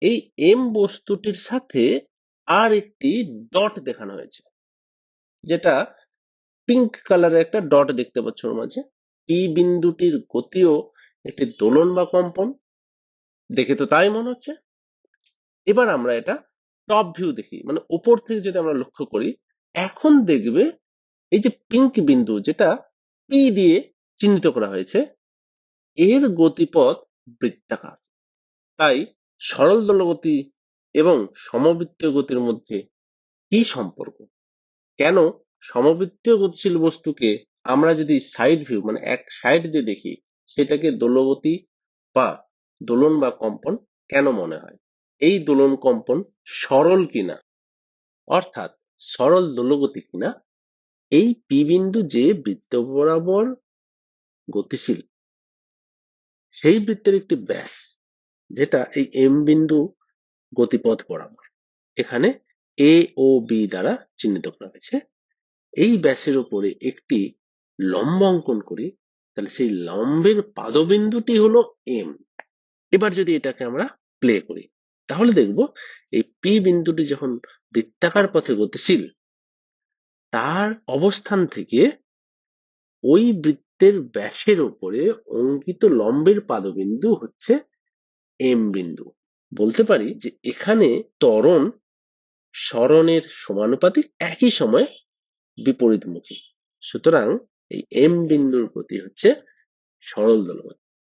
এই এম বস্তুটির সাথে আর একটি ডট দেখানো হয়েছে, যেটা পিঙ্ক কালারের একটা ডট দেখতে পাচ্ছ ওর মাঝে। পি বিন্দুটির গতিও একটি দোলন বা কম্পন, দেখে তো তাই মনে হচ্ছে। এবার আমরা এটা টপ ভিউ দেখি, মানে উপর থেকে যদি আমরা লক্ষ্য করি, এখন দেখবে এই যে পিঙ্ক বিন্দু যেটা পি দিয়ে চিহ্নিত করা হয়েছে, এর গতিপথ বৃত্তাকার। তাই সরল দোলগতি এবং সমবৃত্তীয় গতির মধ্যে কি সম্পর্ক? কেন সমবৃত্তীয় গতিশীল বস্তুকে আমরা যদি সাইড ভিউ মানে এক সাইড দিয়ে দেখি, সেটাকে দোলগতি বা দোলন বা কম্পন কেন মনে হয়? এই দোলন কম্পন সরল কিনা, অর্থাৎ সরল দোলগতি কিনা, এই পি বিন্দু যে বৃত্ত বরাবর গতিশীল, সেই বৃত্তের একটি ব্যাস যেটা এই এম বিন্দু গতিপথ বরাবর এখানে এ ও বি দ্বারা চিহ্নিত করা হয়েছে, এই ব্যাসের উপরে একটি লম্ব অঙ্কন করি, তাহলে সেই লম্বের পাদবিন্দুটি হলো এম। এবার যদি এটাকে আমরা প্লে করি, তাহলে দেখব এই পি বিন্দুটি যখন বৃত্তাকার পথে গতিশীল, তার অবস্থান থেকে ওই বৃত্তের ব্যাসের উপরে অঙ্কিত লম্বের পাদবিন্দু হচ্ছে এম বিন্দু। বলতে পারি যে এখানে ত্বরণ সরণের সমানুপাতিক, একই সময়ে বিপরীতমুখী। সুতরাং এই এম বিন্দুর গতি হচ্ছে সরল দোলগতি।